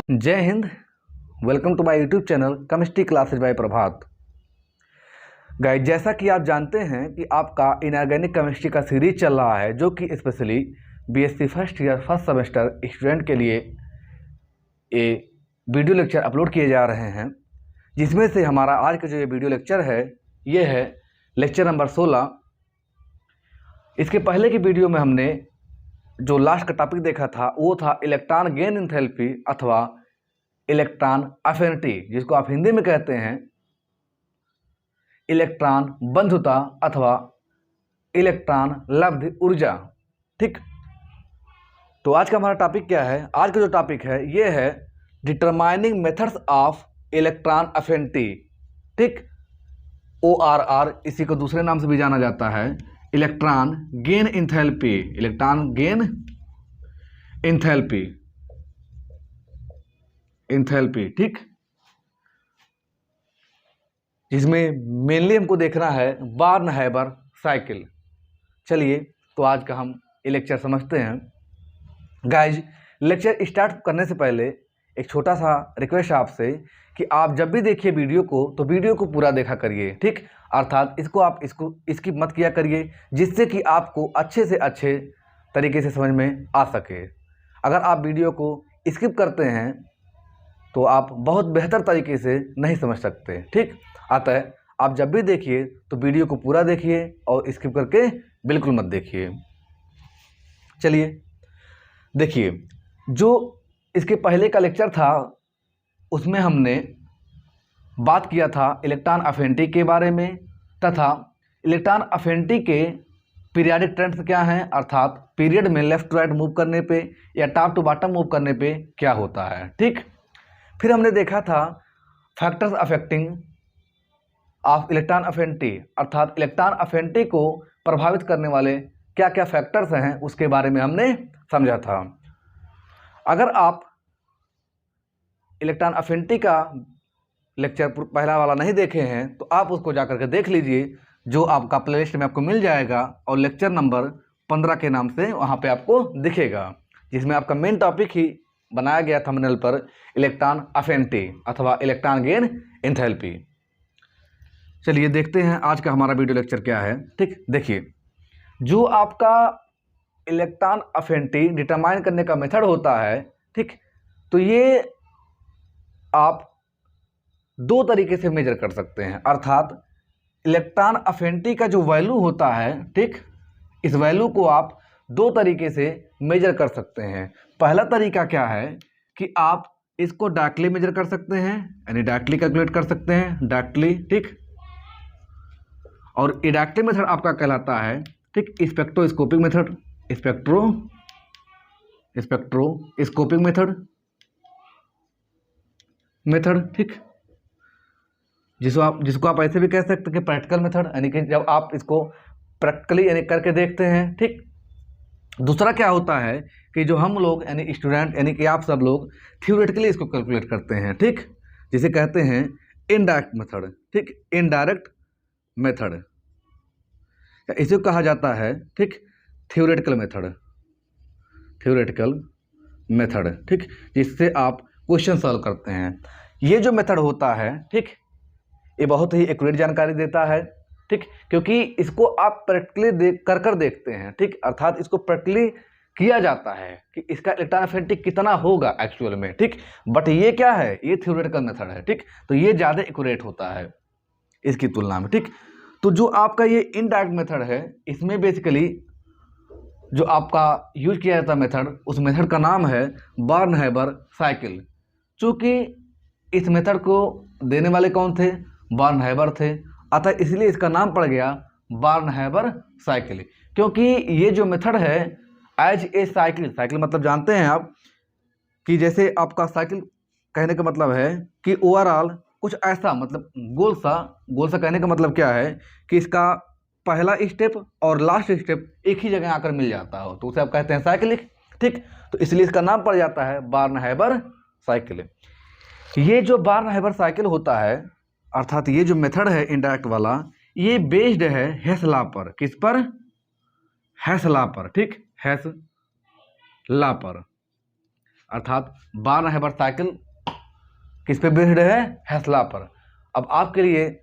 जय हिंद। Welcome to my YouTube channel chemistry classes by Prabhat. Guys, जैसा कि आप जानते हैं कि आपका इनऑर्गेनिक केमिस्ट्री का सीरीज चल रहा है, जो कि specially BSc first year first semester student के लिए ये वीडियो लेक्चर अपलोड किए जा रहे हैं, जिसमें से हमारा आज का जो ये वीडियो लेक्चर है ये है लेक्चर नंबर 16। इसके पहले की वीडियो में हमने जो लास्ट का टॉपिक देखा था वो था इलेक्ट्रॉन गेन एंथैल्पी अथवा इलेक्ट्रॉन अफिनिटी, जिसको आप हिंदी में कहते हैं इलेक्ट्रॉन बंधुता अथवा इलेक्ट्रॉन लब्ध ऊर्जा। ठीक, तो आज का हमारा टॉपिक क्या है? आज का जो टॉपिक है ये है determining methods of electron affinity. ठीक, ORR, इसी को दूसरे नाम से भी जाना जाता है electron gain enthalpy. Electron gain enthalpy, ठीक, जिसमें मेनली हमको देखना है बार्न-हाइबर साइकिल। चलिए, तो आज का हम ये लेक्चर समझते हैं। गाइज, लेक्चर स्टार्ट करने से पहले एक छोटा सा रिक्वेस्ट आपसे कि आप जब भी देखिए वीडियो को तो वीडियो को पूरा देखा करिए। ठीक, अर्थात इसको स्किप मत किया करिए, जिससे कि आपको अच्छे से अच्छे तरीके से समझ में आ सके। अगर आप वीडियो को स्किप करते हैं तो आप बहुत बेहतर तरीके से नहीं समझ सकते। ठीक, अतः आप जब भी देखिए तो वीडियो को पूरा देखिए और स्किप करके बिल्कुल मत देखिए। चलिए देखिए, जो इसके पहले का लेक्चर था उसमें हमने बात किया था इलेक्ट्रॉन अफिनिटी के बारे में, तथा इलेक्ट्रॉन अफिनिटी के पीरियाडिक ट्रेंड्स क्या हैं, अर्थात पीरियड में लेफ्ट टू राइट मूव करने पे या टॉप टू बॉटम मूव करने पे क्या होता है। ठीक, फिर हमने देखा था factors affecting of electron affinity, अर्थात इलेक्ट्रॉन अफिनिटी को प्रभावित करने वाले क्या क्या फैक्टर्स हैं उसके बारे में हमने समझा था। अगर आप इलेक्ट्रॉन अफिनिटी का लेक्चर पहला वाला नहीं देखे हैं तो आप उसको जाकर के देख लीजिए, जो आपका प्लेलिस्ट में आपको मिल जाएगा, और लेक्चर नंबर 15 के नाम से वहाँ पे आपको दिखेगा, जिसमें आपका मेन टॉपिक ही बनाया गया थंबनेल पर इलेक्ट्रॉन अफिनिटी अथवा इलेक्ट्रॉन गेन एंथैल्पी। चलिए देखते हैं आज का हमारा वीडियो लेक्चर क्या है। ठीक, देखिए, जो आपका इलेक्ट्रॉन अफिनिटी डिटरमाइन करने का मेथड होता है, ठीक, तो ये आप दो तरीके से मेजर कर सकते हैं। अर्थात इलेक्ट्रॉन अफिनिटी का जो वैल्यू होता है, ठीक, इस वैल्यू को आप दो तरीके से मेजर कर सकते हैं। पहला तरीका क्या है कि आप इसको डायरेक्टली मेजर कर सकते हैं, यानी डायरेक्टली कैलकुलेट कर सकते हैं, डायरेक्टली। ठीक, और ये डायरेक्टली मेथड आपका कहलाता है, ठीक, स्पेक्ट्रोस्कोपिक मेथड, स्पेक्ट्रोस्कोपिक मेथड। ठीक, जिसको आप ऐसे भी कह सकते हैं कि प्रैक्टिकल मेथड, यानी कि जब आप इसको प्रैक्टिकली यानी करके देखते हैं। ठीक, दूसरा क्या होता है कि जो हम लोग यानी स्टूडेंट यानी कि आप सब लोग थ्योरेटिकली इसको कैलकुलेट करते हैं। ठीक, जिसे कहते हैं इनडायरेक्ट मेथड। ठीक, इनडायरेक्ट मेथड इसे कहा जाता है, ठीक, थ्योरेटिकल मेथड। ठीक, जिससे आप क्वेश्चन सॉल्व करते हैं। ये जो मेथड होता है, ठीक, ये बहुत ही एक्यूरेट जानकारी देता है। ठीक, क्योंकि इसको आप प्रैक्टिकली कर देखते हैं। ठीक, अर्थात इसको प्रैक्टिकली किया जाता है कि इसका इलेक्ट्रॉन अफिनिटी कितना होगा एक्चुअल में। ठीक, बट ये क्या है, ये थ्योरेटिकल मेथड है। ठीक, तो ये ज़्यादा एक्यूरेट होता है इसकी तुलना में। ठीक, तो जो आपका ये इनडायरेक्ट मेथड है, इसमें बेसिकली जो आपका यूज किया जाता मेथड, उस मेथड का नाम है बार्न-हाइबर साइकिल। चूँकि इस मेथड को देने वाले कौन थे? बार्न-हाइबर थे, अतः इसलिए इसका नाम पड़ गया बार्न-हाइबर साइकिल। क्योंकि ये जो मेथड है एज ए साइकिल मतलब जानते हैं आप कि जैसे आपका साइकिल कहने का मतलब है कि ओवरऑल कुछ ऐसा, मतलब गोल सा कहने का मतलब क्या है कि इसका पहला स्टेप और लास्ट स्टेप एक ही जगह आकर मिल जाता हो, तो उसे आप कहते हैं साइक्लिक। ठीक, तो इसलिए इसका नाम पड़ जाता है बार्न-हाइबर साइकिल। ये जो बार्न-हाइबर साइकिल होता है, अर्थात ये जो मेथड है इनडायरेक्ट वाला, ये बेस्ड है हेस लॉ पर। किस पर? हेस लॉ पर। ठीक, हेस लॉ पर। अर्थात बार्नहेबर साइकिल किस पे बेस्ड है? हेसला पर। अब आपके लिए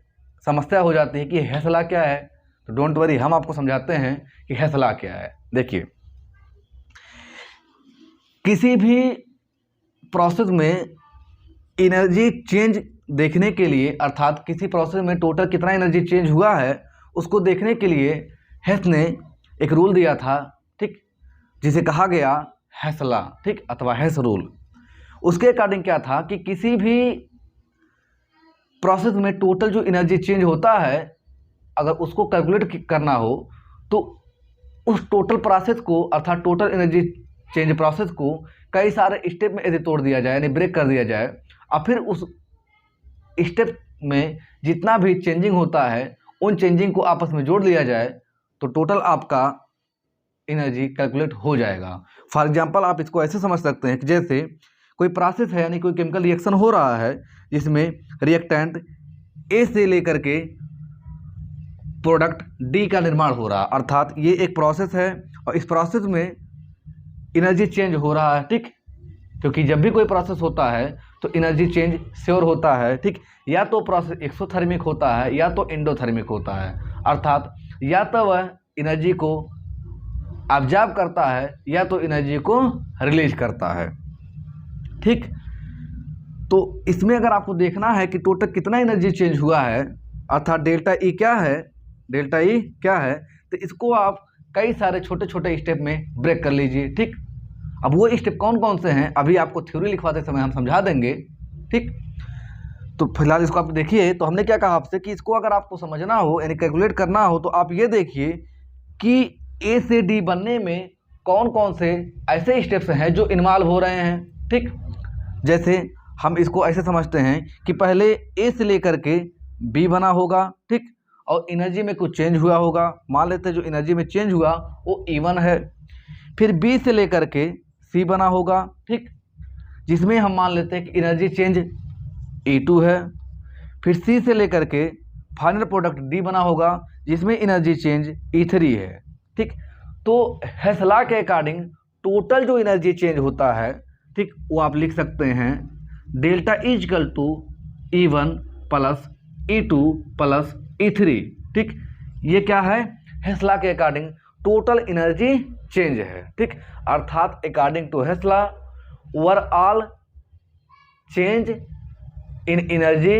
समस्या हो जाती है कि हेसला क्या है, तो डोंट वरी, हम आपको समझाते हैं कि हेसला क्या है। देखिए, किसी भी प्रोसेस में एनर्जी चेंज देखने के लिए, अर्थात किसी प्रोसेस में टोटल कितना एनर्जी चेंज हुआ है उसको देखने के लिए हेस ने एक रूल दिया था, ठीक, जिसे कहा गया हेसला, ठीक, अथवा हेस रूल। उसके अकॉर्डिंग क्या था कि किसी भी प्रोसेस में टोटल जो एनर्जी चेंज होता है, अगर उसको कैलकुलेट करना हो तो उस टोटल प्रोसेस को, अर्थात टोटल एनर्जी चेंज प्रोसेस को कई सारे स्टेप में यदि तोड़ दिया जाए, यानी ब्रेक कर दिया जाए, और फिर उस स्टेप में जितना भी चेंजिंग होता है उन चेंजिंग को आपस में जोड़ लिया जाए, तो टोटल आपका एनर्जी कैलकुलेट हो जाएगा। फॉर एग्जांपल आप इसको ऐसे समझ सकते हैं कि जैसे कोई प्रोसेस है, यानी कोई केमिकल रिएक्शन हो रहा है जिसमें रिएक्टेंट ए से लेकर के प्रोडक्ट डी का निर्माण हो रहा है, अर्थात ये एक प्रोसेस है और इस प्रोसेस में एनर्जी चेंज हो रहा है, ठीक, क्योंकि जब भी कोई प्रोसेस होता है तो एनर्जी चेंज श्योर होता है, ठीक। या तो प्रोसेस एक्सोथर्मिक होता है या तो एंडोथर्मिक होता है, अर्थात या तो वह एनर्जी को ऑब्जर्व करता है या तो एनर्जी को रिलीज करता है, ठीक। तो इसमें अगर आपको देखना है कि टोटल कितना एनर्जी चेंज हुआ है, अर्थात डेल्टा ई क्या है, डेल्टा ई क्या है, तो इसको आप कई सारे छोटे छोटे स्टेप में ब्रेक कर लीजिए, ठीक। अब वो स्टेप कौन कौन से हैं अभी आपको थ्योरी लिखवाते समय हम समझा देंगे, ठीक। तो फिलहाल इसको आप देखिए, तो हमने क्या कहा आपसे कि इसको अगर आपको समझना हो, यानी कैलकुलेट करना हो, तो आप ये देखिए कि ए से डी बनने में कौन कौन से ऐसे स्टेप्स हैं जो इन्वॉल्व हो रहे हैं, ठीक। जैसे हम इसको ऐसे समझते हैं कि पहले ए से लेकर के बी बना होगा, ठीक, और एनर्जी में कुछ चेंज हुआ होगा, मान लेते हैं जो एनर्जी में चेंज हुआ वो E1 है। फिर बी से लेकर के सी बना होगा, ठीक, जिसमें हम मान लेते हैं कि एनर्जी चेंज E2 है। फिर सी से लेकर के फाइनल प्रोडक्ट डी बना होगा जिसमें एनर्जी चेंज E3 है, ठीक। तो हेसला के अकॉर्डिंग टोटल जो एनर्जी चेंज होता है, ठीक, वो आप लिख सकते हैं delta is equal to E1 plus E2 plus E3, ठीक। ये क्या है? हेसला के अकॉर्डिंग टोटल एनर्जी चेंज है, ठीक। अर्थात according to Hess law overall change in energy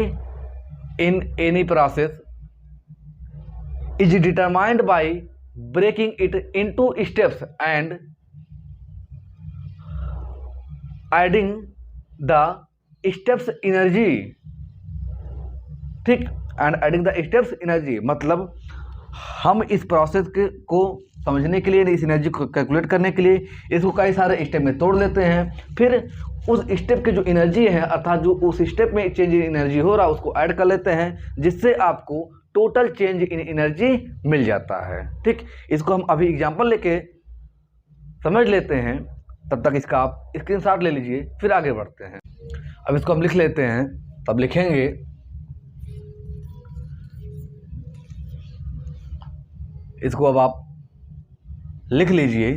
in any process is determined by breaking it into steps and adding the steps energy, ठीक, and adding the steps energy। मतलब हम इस process को समझने के लिए, इस एनर्जी को कैलकुलेट करने के लिए इसको कई सारे स्टेप में तोड़ लेते हैं, फिर उस स्टेप के जो एनर्जी है, अर्थात जो उस स्टेप में चेंज इन एनर्जी हो रहा है उसको ऐड कर लेते हैं, जिससे आपको टोटल चेंज इन एनर्जी मिल जाता है, ठीक। इसको हम अभी एग्जांपल लेके समझ लेते हैं, तब तक इसका आप स्क्रीनशॉट ले लीजिए, फिर आगे बढ़ते हैं। अब इसको हम लिख लेते हैं, तब लिखेंगे इसको, अब आप लिख लीजिए।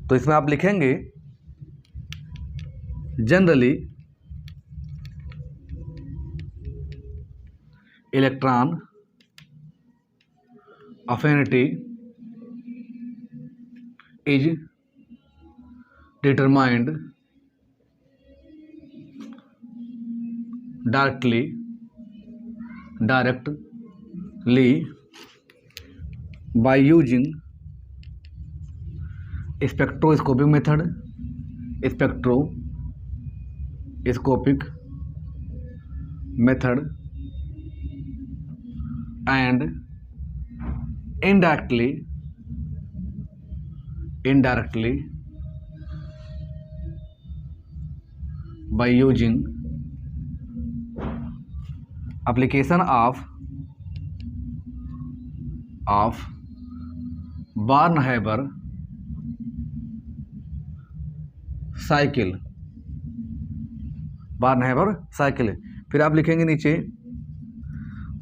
तो इसमें आप लिखेंगे generally electron affinity is determined directly by using spectroscopic method, and indirectly by using application of Born Haber cycle. फिर आप लिखेंगे नीचे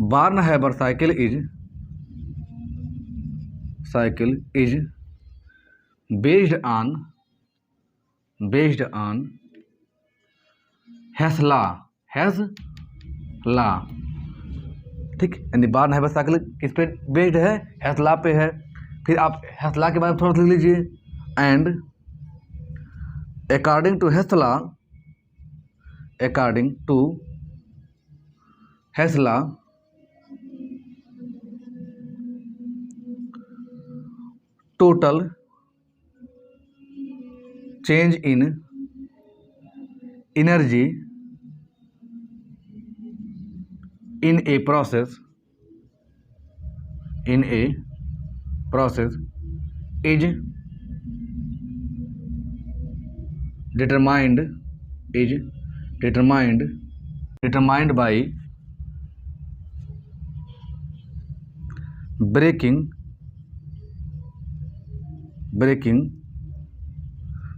Born Haber cycle is based on Hess law, Hess law, ठीक, यानी बार्न हाइबर साइकिल किस पे बेस्ड है? हेसला पे है। फिर आप हेसला के बारे में थोड़ा सा लिख लीजिए। And according to Hess law, according to Hess law, total change in energy in a process is determined by breaking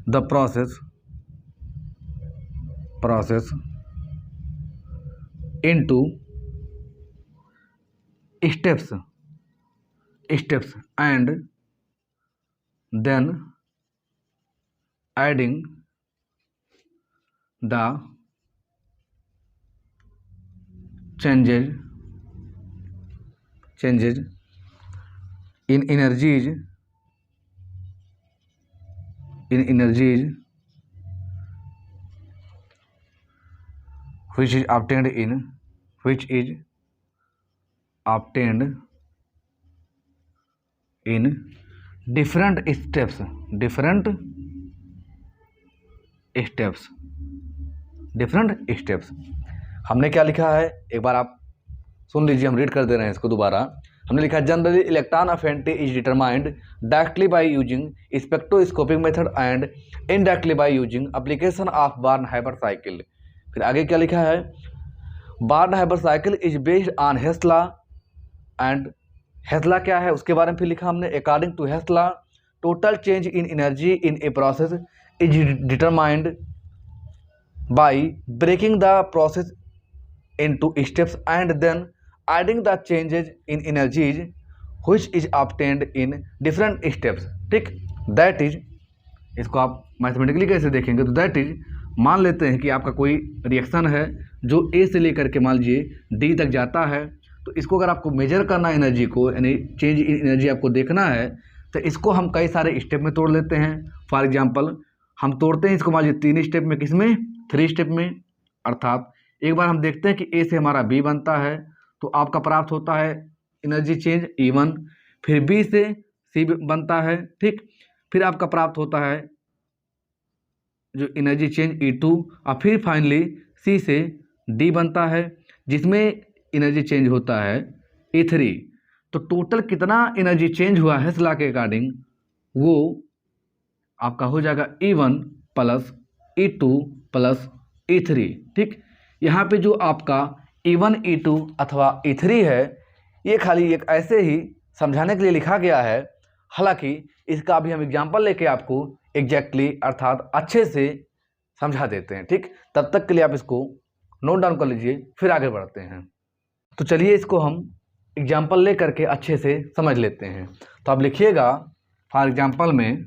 the process into steps and then adding the changes in energies which is obtained in different steps हमने क्या लिखा है एक बार आप सुन लीजिए, हम read कर दे रहे हैं इसको दोबारा। हमने लिखा generally electron of anti is determined directly by using spectroscopic method and indirectly by using application of Born Haber cycle. फिर आगे क्या लिखा है? Born Haber cycle is based on Hess law and Hess law क्या है उसके बारे में फिर लिखा हमने। According to Hess law total change in energy in a process is determined by breaking the process into steps and then adding the changes in energies which is obtained in different steps, ठीक। That is, इसको आप mathematically कैसे देखेंगे तो that is, मान लेते हैं कि आपका कोई रिएक्शन है जो ए से लेकर के मान लीजिए डी तक जाता है, तो इसको अगर आपको मेजर करना है एनर्जी को, यानी चेंज इन एनर्जी आपको देखना है, तो इसको हम कई सारे स्टेप में तोड़ लेते हैं। फॉर एग्जाम्पल हम तोड़ते हैं इसको मान लीजिए 3 स्टेप में, किसमें? 3 स्टेप में। अर्थात एक बार हम देखते हैं कि ए से हमारा बी बनता है तो आपका प्राप्त होता है एनर्जी चेंज E1, फिर बी से सी बनता है, ठीक, फिर आपका प्राप्त होता है जो एनर्जी चेंज E2 और फिर फाइनली सी से डी बनता है जिसमें एनर्जी चेंज होता है E3। तो टोटल कितना एनर्जी चेंज हुआ है हेसला के अकॉर्डिंग, वो आपका हो जाएगा E1 plus E2 plus E3, ठीक। यहाँ पे जो आपका E1 E2 अथवा E3 है ये खाली एक ऐसे ही समझाने के लिए लिखा गया है, हालांकि इसका अभी हम एग्जांपल लेके आपको एग्जैक्टली अर्थात अच्छे से समझा देते हैं, ठीक। तब तक के लिए आप इसको नोट डाउन कर लीजिए, फिर आगे बढ़ते हैं। तो चलिए इसको हम एग्जांपल ले करके अच्छे से समझ लेते हैं। तो आप लिखिएगा फॉर एग्जांपल में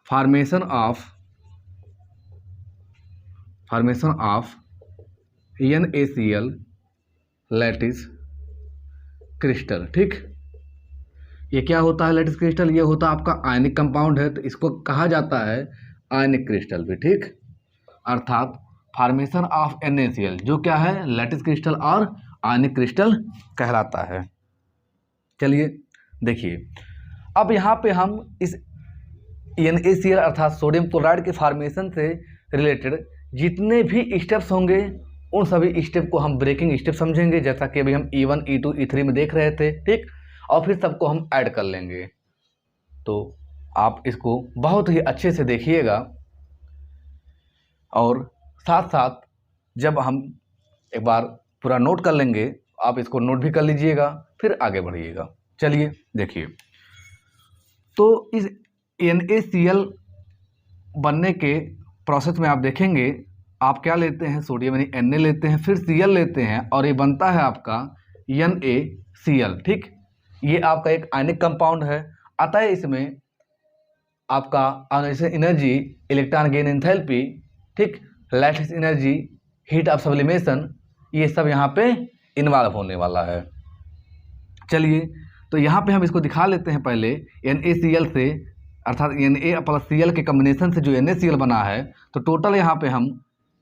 formation of NaCl lattice crystal, ठीक। ये क्या होता है लैटिस क्रिस्टल? ये होता है आपका आयनिक कंपाउंड है, तो इसको कहा जाता है आयनिक क्रिस्टल भी, ठीक। अर्थात फॉर्मेशन ऑफ NaCl जो क्या है लैटिस क्रिस्टल और आयनिक क्रिस्टल कहलाता है। चलिए देखिए, अब यहाँ पे हम इस NaCl अर्थात सोडियम क्लोराइड के फॉर्मेशन से रिलेटेड जितने भी स्टेप्स होंगे उन सभी स्टेप को हम ब्रेकिंग स्टेप समझेंगे, जैसा कि अभी हम E1 E2 E3 में देख रहे थे, ठीक। और फिर सबको हम ऐड कर लेंगे। तो आप इसको बहुत ही अच्छे से देखिएगा और साथ साथ जब हम एक बार पूरा नोट कर लेंगे आप इसको नोट भी कर लीजिएगा, फिर आगे बढ़िएगा। चलिए देखिए, तो इस NaCl बनने के प्रोसेस में आप देखेंगे आप क्या लेते हैं, सोडियम यानी Na लेते हैं, फिर Cl लेते हैं और ये बनता है आपका NaCl, ठीक। ये आपका एक आयनिक कंपाउंड है, अतः इसमें आपका ionisation energy, electron gain enthalpy ठीक, lattice energy, heat of sublimation, ये सब यहाँ पे इन्वॉल्व होने वाला है। चलिए तो यहाँ पे हम इसको दिखा लेते हैं पहले NaCl से, अर्थात Na+Cl के कम्बिनेशन से जो NaCl बना है, तो टोटल यहाँ पे हम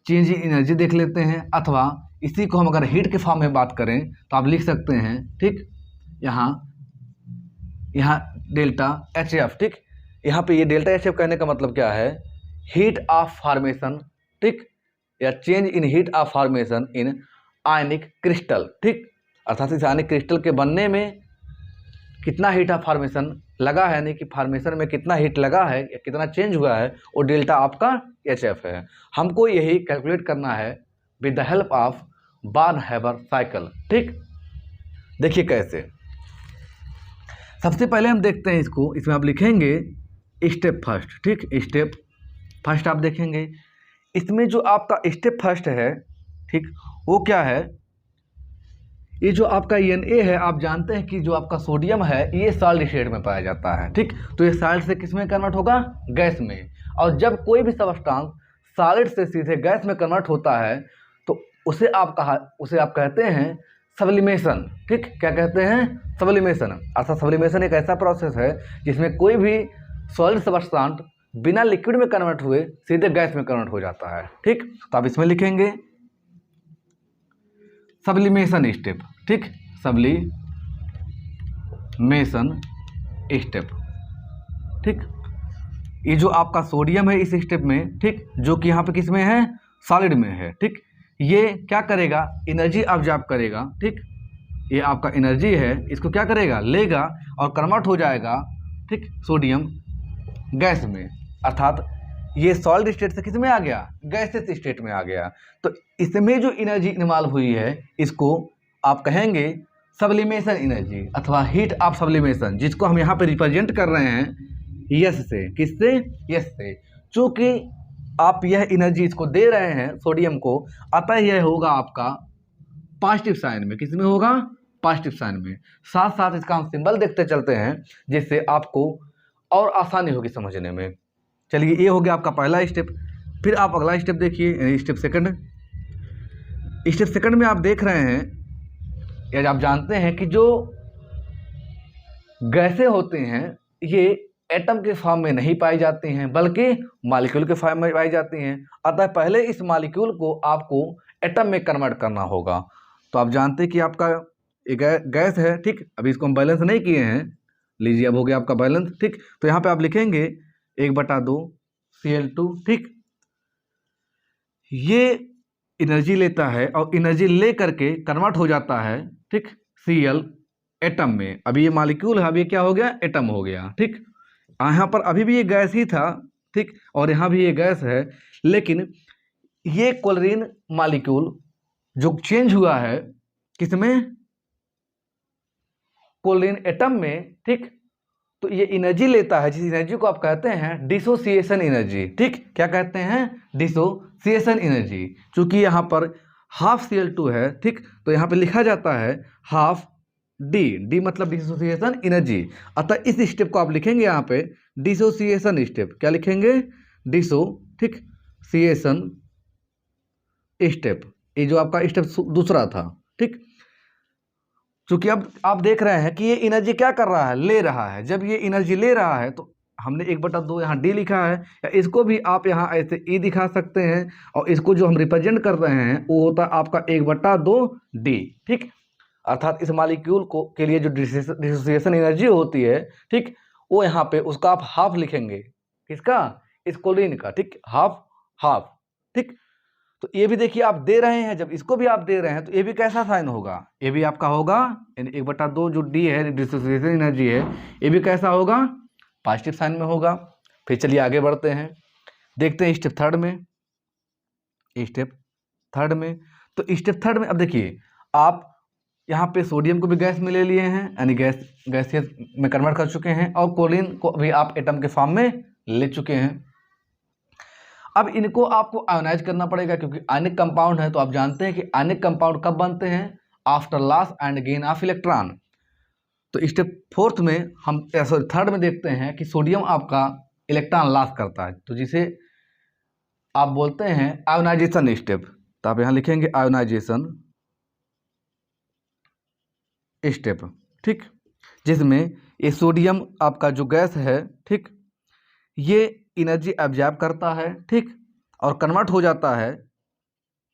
चेंज इन एनर्जी देख लेते हैं, अथवा इसी को हम अगर हीट के फॉर्म में बात करें तो आप लिख सकते हैं, ठीक, यहाँ डेल्टा HF, ठीक, यहाँ पे ये डेल्टा HF कहने का मतलब क्या है, हीट ऑफ फॉर्मेशन, ठीक, या change in heat of formation in ionic crystal, ठीक, अर्थात इस आयनिक क्रिस्टल के बनने में कितना हीट ऑफ फॉर्मेशन लगा है, यानी कि फॉर्मेशन में कितना हीट लगा है या कितना चेंज हुआ है, वो डेल्टा आपका HF है। हमको यही कैलकुलेट करना है with the help of born Haber cycle, ठीक। देखिए कैसे, सबसे पहले हम देखते हैं इसको, इसमें आप लिखेंगे स्टेप फर्स्ट, ठीक, स्टेप फर्स्ट आप देखेंगे, इसमें जो आपका स्टेप फर्स्ट है, ठीक, वो क्या है, ये जो आपका Na है, आप जानते हैं कि जो आपका सोडियम है ये सॉलिड स्टेट में पाया जाता है, ठीक, तो ये सॉलिड से किस में कन्वर्ट होगा, गैस में, और जब कोई भी सब्सटेंस सॉलिड से सीधे गैस में कन्वर्ट होता है तो उसे आप कहते हैं सब्लिमेशन, ठीक, क्या कहते हैं, सब्लिमेशन। अर्थात सब्लिमेशन एक ऐसा प्रोसेस है जिसमें कोई भी सॉलिड सब्सटेंस बिना लिक्विड में कन्वर्ट हुए सीधे गैस में कन्वर्ट हो जाता है, ठीक। तो आप इसमें लिखेंगे सब्लिमेशन स्टेप, ठीक, सब्लिमेशन स्टेप, ठीक। ये जो आपका सोडियम है इस स्टेप में, ठीक, जो कि यहाँ पे किस में है, सॉलिड में है, ठीक, ये क्या करेगा, एनर्जी ऑब्जॉर्ब करेगा, ठीक, ये आपका एनर्जी है, इसको क्या करेगा, लेगा और कन्वर्ट हो जाएगा, ठीक, सोडियम गैस में, अर्थात ये सॉलिड स्टेट से किस में आ गया, गैसेस स्टेट में आ गया। तो इसमें जो एनर्जी इन्वॉल्व हुई है इसको आप कहेंगे सब्लिमेशन एनर्जी अथवा हीट ऑफ सब्लिमेशन, जिसको हम यहाँ पे रिप्रेजेंट कर रहे हैं यस से, किससे, यस से, चूँकि आप यह एनर्जी इसको दे रहे हैं सोडियम को, अतः यह होगा आपका पॉजिटिव साइन में, किस में होगा, पॉजिटिव साइन में। साथ साथ इसका हम सिंबल देखते चलते हैं जिससे आपको और आसानी होगी समझने में। चलिए ये हो गया आपका पहला स्टेप। फिर आप अगला स्टेप देखिए, स्टेप सेकंड। स्टेप सेकंड में आप देख रहे हैं या आप जानते हैं कि जो गैसें होती हैं ये एटम के फॉर्म में नहीं पाई जाती हैं बल्कि मॉलिक्यूल के फॉर्म में पाई जाती हैं। अतः पहले इस मॉलिक्यूल को आपको एटम में कन्वर्ट करना होगा। तो आप जानते हैं कि आपका एक गैस है, ठीक, अभी इसको हम बैलेंस नहीं किए हैं, लीजिए अब हो गया आपका बैलेंस, ठीक। तो यहाँ पे आप लिखेंगे 1/2 Cl2, ठीक, ये एनर्जी लेता है और एनर्जी ले करके कन्वर्ट हो जाता है, ठीक, Cl एटम में। अभी ये मॉलिक्यूल है, अभी क्या हो गया, एटम हो गया, ठीक। यहाँ पर अभी भी ये गैस ही था, ठीक, और यहाँ भी ये गैस है, लेकिन ये क्लोरीन मॉलिक्यूल जो चेंज हुआ है किसमें, क्लोरीन एटम में, ठीक। तो ये एनर्जी लेता है, जिस एनर्जी को आप कहते हैं डिसोसिएशन एनर्जी, ठीक, क्या कहते हैं, डिसोसिएशन एनर्जी। चूंकि यहाँ पर हाफ Cl2 है, ठीक, तो यहाँ पे लिखा जाता है हाफ डी मतलब डिसोसिएशन एनर्जी। अतः इस स्टेप को आप लिखेंगे यहाँ पे डिसोसिएशन स्टेप, क्या लिखेंगे, डिसो, ठीक, सिएशन स्टेप। ये जो आपका स्टेप दूसरा था, ठीक। चूंकि अब आप देख रहे हैं कि ये एनर्जी क्या कर रहा है, ले रहा है। जब ये एनर्जी ले रहा है तो हमने 1/2 यहाँ डी लिखा है, या इसको भी आप यहाँ ऐसे ई दिखा सकते हैं, और इसको जो हम रिप्रेजेंट कर रहे हैं वो होता है आपका 1/2 डी, ठीक। अर्थात इस मॉलिक्यूल को के लिए जो डिसोसिएशन एनर्जी होती है, ठीक, वो यहाँ पे उसका आप हाफ लिखेंगे, किसका, इस क्लोरीन का, ठीक, हाफ, ठीक। तो ये भी देखिए आप दे रहे हैं, जब इसको भी आप दे रहे हैं तो ये भी कैसा साइन होगा, ये भी आपका होगा 1/2 जो डी है डिसोसिएशन एनर्जी है, ये भी कैसा होगा, पॉजिटिव साइन में होगा। फिर चलिए आगे बढ़ते हैं, देखते हैं स्टेप थर्ड में। तो स्टेप थर्ड में अब देखिए आप यहाँ पे सोडियम को भी गैस में ले लिए हैं, यानी गैसियस में कन्वर्ट कर चुके हैं, और क्लोरीन को भी आप एटम के फॉर्म में ले चुके हैं। अब इनको आपको आयोनाइज करना पड़ेगा क्योंकि आयनिक कंपाउंड है। तो आप जानते हैं कि आयनिक कंपाउंड कब बनते हैं, after loss and gain of electron. तो स्टेप फोर्थ में हम थर्ड में देखते हैं कि सोडियम आपका इलेक्ट्रॉन लॉस करता है, तो जिसे आप बोलते हैं आयोनाइजेशन स्टेप। तो आप यहाँ लिखेंगे आयोनाइजेशन स्टेप, ठीक, जिसमें ये सोडियम आपका जो गैस है, ठीक, ये एनर्जी एब्जॉर्ब करता है, ठीक, और कन्वर्ट हो जाता है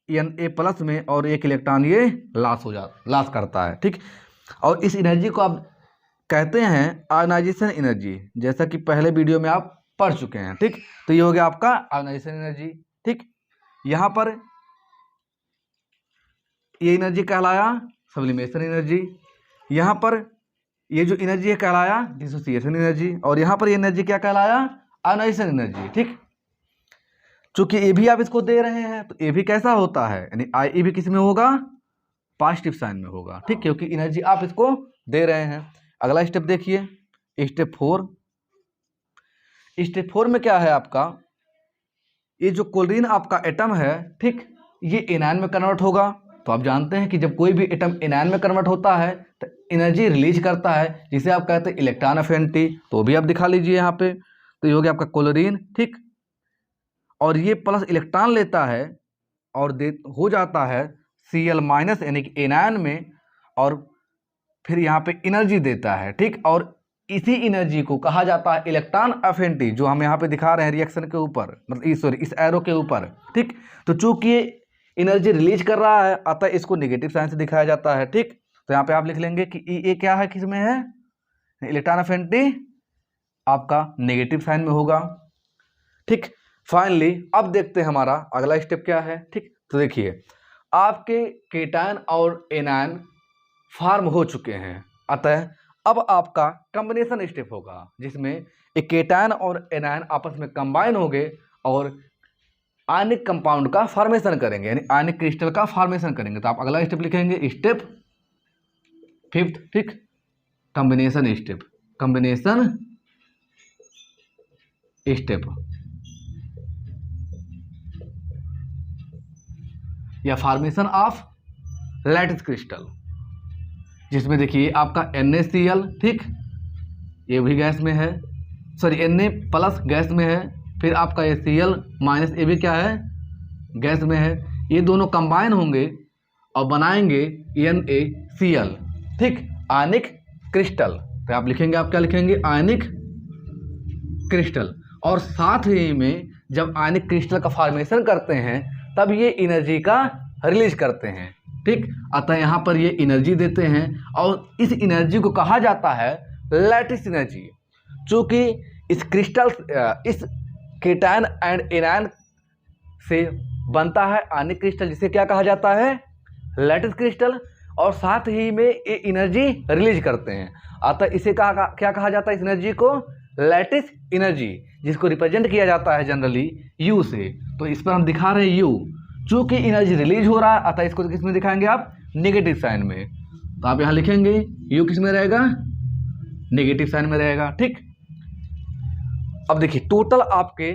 Na+ में, और एक इलेक्ट्रॉन ये लॉस करता है, ठीक। और इस एनर्जी को आप कहते हैं आयोनाइजेशन एनर्जी, जैसा कि पहले वीडियो में आप पढ़ चुके हैं, ठीक। तो ये हो गया आपका आयोनाइजेशन एनर्जी, ठीक। यहाँ पर ये एनर्जी कहलाया सब्लिमेशन एनर्जी, यहाँ पर ये जो एनर्जी है कहलाया डिसोसिएशन एनर्जी, और यहाँ पर ये एनर्जी क्या कहलाया आयोनाइजेशन एनर्जी, ठीक। चूंकि ए भी आप इसको दे रहे हैं तो ए भी कैसा होता है, यानी आई भी किस में होगा, पॉजिटिव साइन में होगा, ठीक, क्योंकि एनर्जी आप इसको दे रहे हैं। अगला स्टेप देखिए, स्टेप 4। स्टेप 4 में क्या है आपका, ये जो क्लोरीन आपका एटम है, ठीक, ये एनायन में कन्वर्ट होगा। तो आप जानते हैं कि जब कोई भी एटम एनायन में कन्वर्ट होता है तो एनर्जी रिलीज करता है, जिसे आप कहते हैं इलेक्ट्रॉन एफिनिटी। तो भी आप दिखा लीजिए यहाँ पे। तो ये हो गया आपका क्लोरीन, ठीक, और ये प्लस इलेक्ट्रॉन लेता है और हो जाता है Cl- यानी कि एनायन में, और फिर यहाँ पे एनर्जी देता है, ठीक। और इसी एनर्जी को कहा जाता है इलेक्ट्रॉन एफिनिटी, जो हम यहाँ पे दिखा रहे हैं रिएक्शन के ऊपर, मतलब इस एरो के ऊपर, ठीक। तो चूंकि ये एनर्जी रिलीज कर रहा है, अतः इसको नेगेटिव साइन से दिखाया जाता है, ठीक। तो यहाँ पे आप लिख लेंगे कि ये क्या है, किस में है, इलेक्ट्रॉन एफिनिटी आपका नेगेटिव साइन में होगा, ठीक। फाइनली अब देखते हैं हमारा अगला स्टेप क्या है, ठीक। तो देखिए आपके केटायन और एनायन फॉर्म हो चुके हैं, अतः अब आपका कॉम्बिनेशन स्टेप होगा, जिसमें एक केटायन और एनायन आपस में कंबाइन होंगे और आयनिक कंपाउंड का फॉर्मेशन करेंगे, यानी आयनिक क्रिस्टल का फॉर्मेशन करेंगे। तो आप अगला स्टेप लिखेंगे स्टेप 5, ठीक, कॉम्बिनेशन स्टेप, कॉम्बिनेशन स्टेप या फॉर्मेशन ऑफ लैटिस क्रिस्टल, जिसमें देखिए आपका NaCl, ठीक, ये भी गैस में है, सॉरी Na+ गैस में है, फिर आपका ये Cl- ये भी क्या है, गैस में है। ये दोनों कंबाइन होंगे और बनाएंगे NaCl, ठीक, आयनिक क्रिस्टल। तो आप लिखेंगे, आप क्या लिखेंगे, आयनिक क्रिस्टल। और साथ ही में जब आयनिक क्रिस्टल का फॉर्मेशन करते हैं तब ये एनर्जी का रिलीज करते हैं, ठीक। अतः यहाँ पर ये एनर्जी देते हैं और इस एनर्जी को कहा जाता है लैटिस एनर्जी। चूँकि इस क्रिस्टल, इस केटायन एंड एनायन से बनता है आयनिक क्रिस्टल, जिसे क्या कहा जाता है, लैटिस क्रिस्टल, और साथ ही में ये एनर्जी रिलीज करते हैं। अतः इसे क्या कहा जाता है, इस एनर्जी को लैटिस एनर्जी, जिसको रिप्रेजेंट किया जाता है जनरली U से। तो इस पर हम दिखा रहे हैं U, चूंकि एनर्जी रिलीज हो रहा है अतः इसको किस में दिखाएंगे आप, नेगेटिव साइन में। तो आप यहाँ लिखेंगे U किस में रहेगा, नेगेटिव साइन में रहेगा, ठीक। अब देखिए टोटल आपके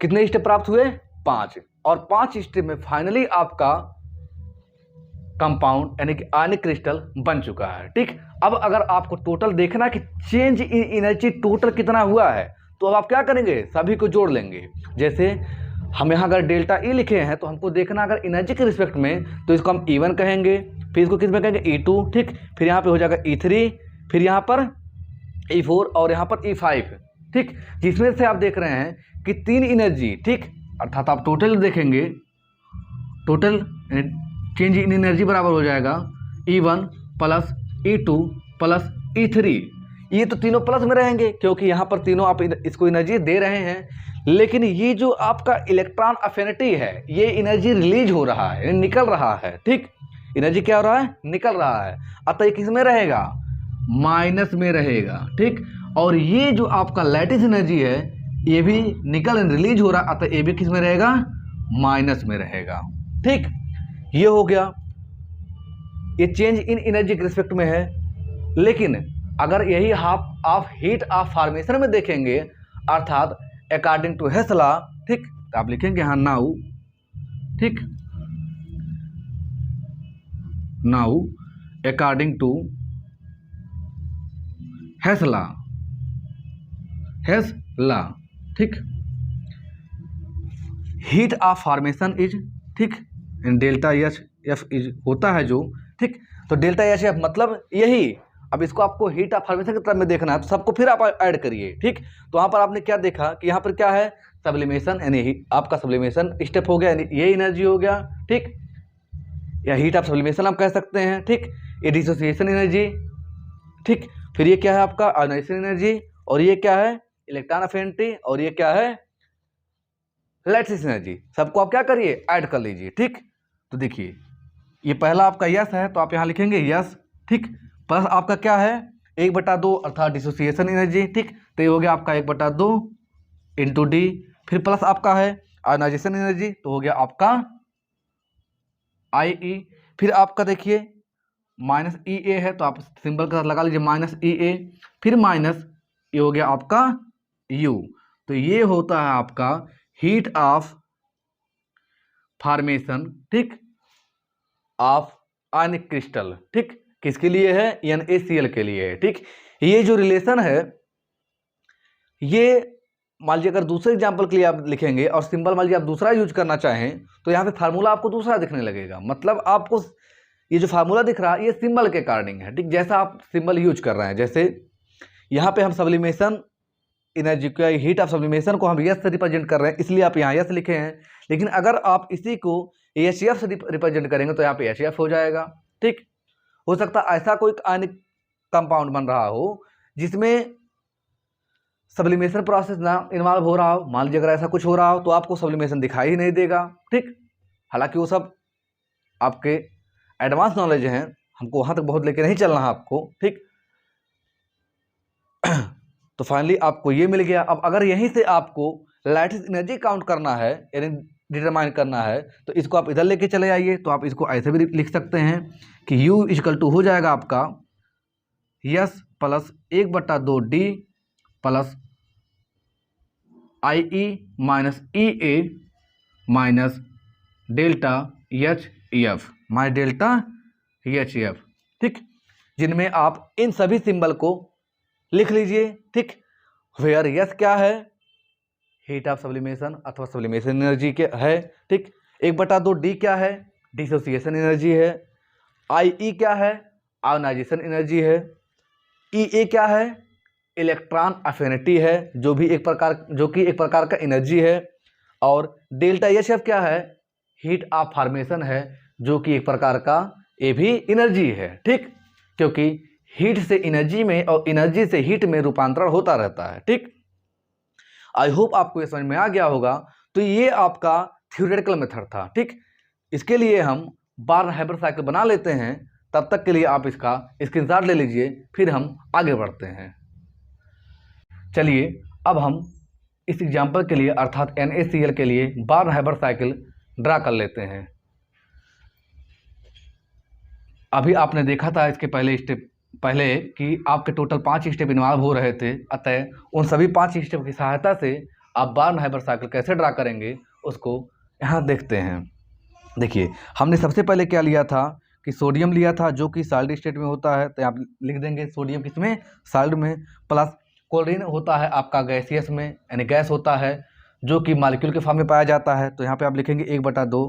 कितने स्टेप प्राप्त हुए, 5, और 5 स्टेप में फाइनली आपका कंपाउंड यानी कि आयनिक क्रिस्टल बन चुका है, ठीक। अब अगर आपको टोटल देखना कि चेंज इन एनर्जी टोटल कितना हुआ है, तो अब आप क्या करेंगे, सभी को जोड़ लेंगे। जैसे हम यहाँ अगर डेल्टा E लिखे हैं तो हमको देखना अगर एनर्जी के रिस्पेक्ट में, तो इसको हम E1 कहेंगे, फिर इसको किस में कहेंगे, E2, ठीक, फिर यहाँ पे हो जाएगा E3, फिर यहाँ पर E4 और यहाँ पर E5, ठीक। जिसमें से आप देख रहे हैं कि 3 एनर्जी, ठीक, अर्थात आप टोटल देखेंगे, टोटल चेंज इन एनर्जी बराबर हो जाएगा E1 plus E2 plus E3। ये तो तीनों प्लस में रहेंगे क्योंकि यहाँ पर तीनों आप इसको एनर्जी दे रहे हैं, लेकिन ये जो आपका इलेक्ट्रॉन एफिनिटी है ये एनर्जी रिलीज हो रहा है, निकल रहा है, ठीक। एनर्जी क्या हो रहा है, निकल रहा है, अतः ये किस में रहेगा, माइनस में रहेगा, ठीक। और ये जो आपका लैटिस एनर्जी है ये भी निकल रिलीज हो रहा है, अतः ये भी किस में रहेगा, माइनस में रहेगा, ठीक। ये हो गया, ये चेंज इन एनर्जी के रिस्पेक्ट में है। लेकिन अगर यही half of heat of formation में देखेंगे, अर्थात अकॉर्डिंग टू हेस लॉ, ठीक, तो आप लिखेंगे हाँ नाउ, ठीक, नाउ अकॉर्डिंग टू हेस लॉ, ठीक। हीट ऑफ फॉर्मेशन इज, ठीक, डेल्टा एच एफ इज होता है जो, ठीक। तो डेल्टा एच एफ मतलब यही, अब इसको आपको हीट ऑफ फॉर्मेशन के टर्म में देखना है, तो सबको फिर आप ऐड करिए, ठीक। तो वहाँ पर आपने क्या देखा कि यहाँ पर क्या है, सब्लिमेशन, यानी आपका सब्लिमेशन स्टेप हो गया, यानी ये एनर्जी हो गया, ठीक, या हीट ऑफ सब्लिमेशन आप कह सकते हैं, ठीक। ये डिसोसिएशन एनर्जी, ठीक। फिर ये क्या है आपका आयोनाइजेशन एनर्जी, और ये क्या है इलेक्ट्रॉन अफिनिटी, और ये क्या है लैटिस एनर्जी। सबको आप क्या करिए ऐड कर लीजिए, ठीक। तो देखिए ये पहला आपका यस है, तो आप यहाँ लिखेंगे यस, ठीक। प्लस आपका क्या है 1/2 अर्थात डिसोसिएशन एनर्जी, ठीक। तो ये हो गया आपका 1/2 इंटू डी। फिर प्लस आपका है आयोनाइजेशन एनर्जी, तो हो गया आपका आई ई। फिर आपका देखिए माइनस ई ए है, तो आप सिंबल का लगा लीजिए माइनस ई ए। फिर माइनस ये हो गया आपका यू। तो ये होता है आपका हीट ऑफ फॉर्मेशन, ठीक, ऑफ आयनिक क्रिस्टल, ठीक। किसके लिए है, NaCl के लिए है, ठीक। ये जो रिलेशन है, ये मान लीजिए अगर दूसरे एग्जाम्पल के लिए आप लिखेंगे और सिंबल मान लीजिए आप दूसरा यूज करना चाहें, तो यहाँ पे फार्मूला आपको दूसरा दिखने लगेगा। मतलब आपको ये जो फार्मूला दिख रहा है ये सिंबल के अकॉर्डिंग है, ठीक। जैसा आप सिंबल यूज कर रहे हैं, जैसे यहाँ पे हम सब्लिमेशन एनर्जी को, हीट ऑफ सब्लिमेशन को हम यस से रिप्रेजेंट कर रहे हैं, इसलिए आप यहाँ यस लिखे हैं। लेकिन अगर आप इसी को HF से रिप्रेजेंट करेंगे तो यहाँ पे HF हो जाएगा, ठीक। हो सकता है ऐसा कोई आयनिक कंपाउंड बन रहा हो जिसमें सब्लिमेशन प्रोसेस ना इन्वॉल्व हो रहा हो। मान लीजिए अगर ऐसा कुछ हो रहा हो तो आपको सब्लिमेशन दिखाई ही नहीं देगा, ठीक। हालांकि वो सब आपके एडवांस नॉलेज हैं, हमको वहाँ तक बहुत लेके नहीं चलना है आपको, ठीक। तो फाइनली आपको ये मिल गया। अब अगर यहीं से आपको लैटिस एनर्जी काउंट करना है, यानी डिटरमाइन करना है, तो इसको आप इधर लेके चले आइए। तो आप इसको ऐसे भी लिख सकते हैं कि U = हो जाएगा आपका S plus 1/2 D plus I E minus E A minus delta H F minus delta H F, ठीक। जिनमें आप इन सभी सिंबल को लिख लीजिए, ठीक। वेयर यस क्या है, हीट ऑफ सब्लिमेशन अथवा सब्लिमेशन एनर्जी के है, ठीक। 1/2 डी क्या है, डिसोसिएशन एनर्जी है। आई ई क्या है, आयोनाइजेशन एनर्जी है। ई ए क्या है, इलेक्ट्रॉन अफिनिटी है, जो कि एक प्रकार का एनर्जी है। और डेल्टा एच एफ क्या है, हीट ऑफ फॉर्मेशन है, जो कि एक प्रकार का ये भी एनर्जी है, ठीक। क्योंकि हीट से एनर्जी में और एनर्जी से हीट में रूपांतरण होता रहता है, ठीक। आई होप आपको ये समझ में आ गया होगा। तो ये आपका थ्योरेटिकल मेथड था, ठीक। इसके लिए हम बार्न-हाइपर साइकिल बना लेते हैं। तब तक के लिए आप इसका स्क्रीनशॉट ले लीजिए, फिर हम आगे बढ़ते हैं। चलिए अब हम इस एग्जाम्पल के लिए अर्थात NaCl के लिए बार्न-हाइपर साइकिल ड्रा कर लेते हैं। अभी आपने देखा था इसके पहले कि आपके टोटल 5 स्टेप इन्वॉल्व हो रहे थे। अतः उन सभी 5 स्टेप की सहायता से आप बार्न-हाइपर साइकिल कैसे ड्रा करेंगे उसको यहाँ देखते हैं। देखिए हमने सबसे पहले क्या लिया था कि सोडियम लिया था, जो कि सॉलिड स्टेट में होता है। तो आप लिख देंगे सोडियम किसमें, सॉलिड में। प्लस क्लोरीन होता है आपका गैसियस में, यानी गैस होता है, जो कि मॉलिक्यूल के फॉर्म में पाया जाता है। तो यहाँ पे आप लिखेंगे 1/2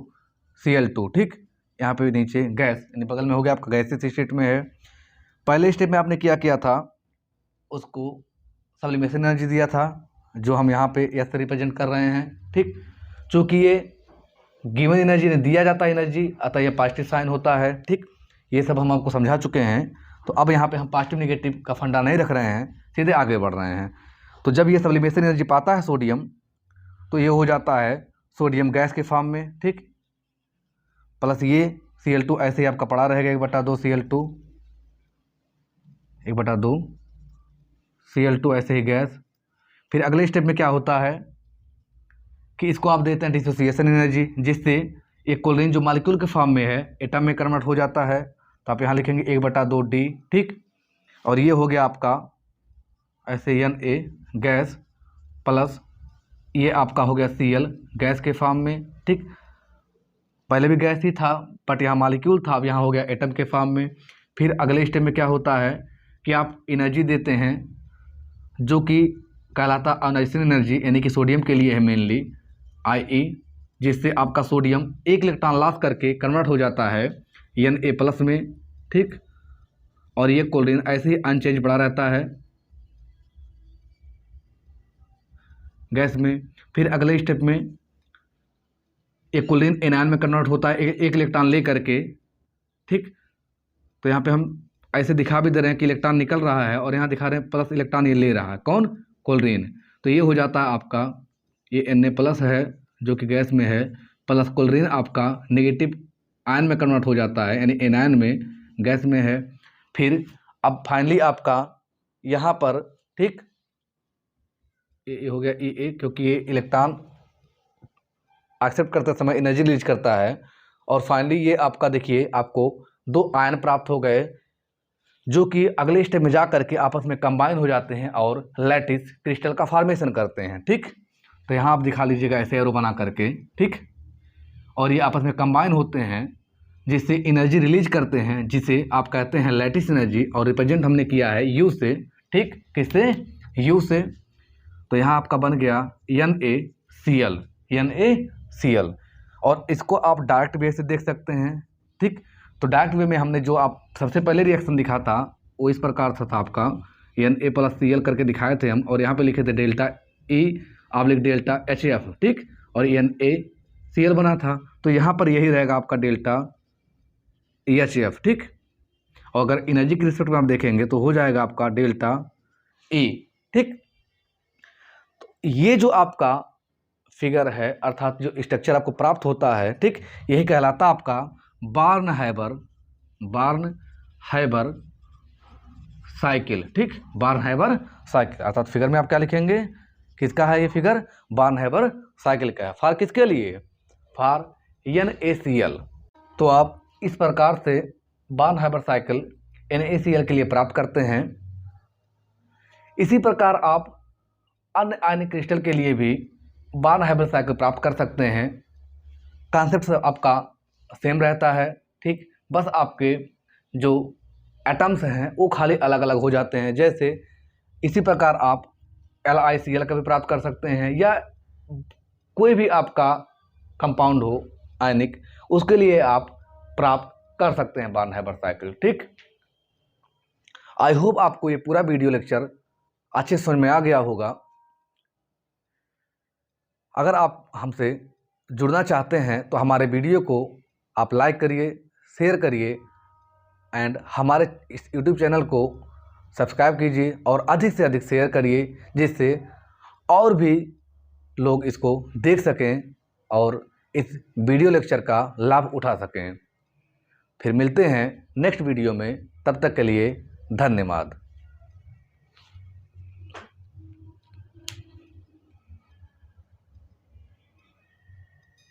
Cl2, ठीक। यहाँ पे नीचे गैस, यानी बगल में हो गया आपका गैसियस स्टेट में है। पहले स्टेप में आपने क्या किया था, उसको सब्लिमेशन एनर्जी दिया था, जो हम यहाँ पे एस से रिप्रेजेंट कर रहे हैं, ठीक। चूँकि ये गिवन एनर्जी ने दिया जाता है एनर्जी, अतः ये पॉजिटिव साइन होता है, ठीक। ये सब हम आपको समझा चुके हैं। तो अब यहाँ पे हम पॉजिटिव नेगेटिव का फंडा नहीं रख रहे हैं, सीधे आगे बढ़ रहे हैं। तो जब ये सब्लिमेशन एनर्जी पाता है सोडियम, तो ये हो जाता है सोडियम गैस के फॉर्म में, ठीक। प्लस ये Cl2 ऐसे ही आपका पड़ा रहेगा 1/2 Cl2, 1/2 Cl2 ऐसे ही गैस। फिर अगले स्टेप में क्या होता है कि इसको आप देते हैं डिसोसिएशन एनर्जी, जिससे एक क्लोरीन जो मॉलिक्यूल के फॉर्म में है एटम में कन्वर्ट हो जाता है। तो आप यहाँ लिखेंगे 1/2 डी, ठीक। और ये हो गया आपका ऐसे Na गैस, प्लस ये आपका हो गया Cl गैस के फॉर्म में, ठीक। पहले भी गैस ही था बट यहाँ मॉलिक्यूल था, अब यहाँ हो गया एटम के फॉर्म में। फिर अगले स्टेप में क्या होता है कि आप एनर्जी देते हैं, जो कि कहलाता आयोनाइजेशन एनर्जी, यानी कि सोडियम के लिए है मेनली, आई जिससे आपका सोडियम एक इलेक्ट्रॉन लॉस करके कन्वर्ट हो जाता है Na+ में, ठीक। और ये क्लोरीन ऐसे ही अनचेंज पड़ा रहता है गैस में। फिर अगले स्टेप में एक क्लोरीन एनायन में कन्वर्ट होता है एक इलेक्ट्रॉन ले करके, ठीक। तो यहाँ पे हम ऐसे दिखा भी दे रहे हैं कि इलेक्ट्रॉन निकल रहा है और यहाँ दिखा रहे हैं प्लस इलेक्ट्रॉन ये ले रहा है, कौन? क्लोरीन। तो ये हो जाता है आपका, ये Na+ है जो कि गैस में है, प्लस क्लोरीन आपका नेगेटिव आयन में कन्वर्ट हो जाता है, यानी एनायन में, गैस में है। फिर अब फाइनली आपका यहाँ पर, ठीक, ये हो गया E क्योंकि ये इलेक्ट्रॉन एक्सेप्ट करते समय एनर्जी रिलीज करता है। और फाइनली ये आपका देखिए आपको 2 आयन प्राप्त हो गए जो कि अगले स्टेप में जा करके आपस में कंबाइन हो जाते हैं और लैटिस क्रिस्टल का फॉर्मेशन करते हैं, ठीक। तो यहाँ आप दिखा लीजिएगा ऐसे एरो बना करके, ठीक। और ये आपस में कंबाइन होते हैं जिससे एनर्जी रिलीज करते हैं, जिसे आप कहते हैं लैटिस एनर्जी, और रिप्रेजेंट हमने किया है U से, ठीक। किससे? U से। तो यहाँ आपका बन गया NaCl। और इसको आप डायरेक्ट वे से देख सकते हैं, ठीक। तो डायरेक्ट वे में हमने जो आप सबसे पहले रिएक्शन दिखा था वो इस प्रकार से था आपका, Na+Cl करके दिखाए थे हम, और यहाँ पे लिखे थे ΔE/ΔHF, ठीक। और NaCl बना था, तो यहाँ पर यही रहेगा आपका ΔEHF, ठीक। और अगर एनर्जी के रिस्पेक्ट में आप देखेंगे तो हो जाएगा आपका ΔE, ठीक। तो ये जो आपका फिगर है, अर्थात जो स्ट्रक्चर आपको प्राप्त होता है, ठीक, यही कहलाता आपका बार्न-हाइबर साइकिल, ठीक। बार्न-हाइबर साइकिल, अर्थात फिगर में आप क्या लिखेंगे? किसका है ये फिगर? बार्न-हाइबर साइकिल का है। फॉर किसके लिए? For NaCl। तो आप इस प्रकार से बार्न-हाइबर साइकिल NaCl के लिए प्राप्त करते हैं। इसी प्रकार आप अन्य आयनिक क्रिस्टल के लिए भी बार्न-हाइबर साइकिल प्राप्त कर सकते हैं। कॉन्सेप्ट आपका सेम रहता है, ठीक। बस आपके जो एटम्स हैं वो खाली अलग अलग हो जाते हैं। जैसे इसी प्रकार आप LiCl का भी प्राप्त कर सकते हैं, या कोई भी आपका कंपाउंड हो आयनिक, उसके लिए आप प्राप्त कर सकते हैं बार्न-हाइबर साइकिल, ठीक। आई होप आपको ये पूरा वीडियो लेक्चर अच्छे समझ में आ गया होगा। अगर आप हमसे जुड़ना चाहते हैं तो हमारे वीडियो को आप लाइक करिए, शेयर करिए, एंड हमारे इस YouTube चैनल को सब्सक्राइब कीजिए और अधिक से अधिक शेयर करिए, जिससे और भी लोग इसको देख सकें और इस वीडियो लेक्चर का लाभ उठा सकें। फिर मिलते हैं नेक्स्ट वीडियो में, तब तक के लिए धन्यवाद।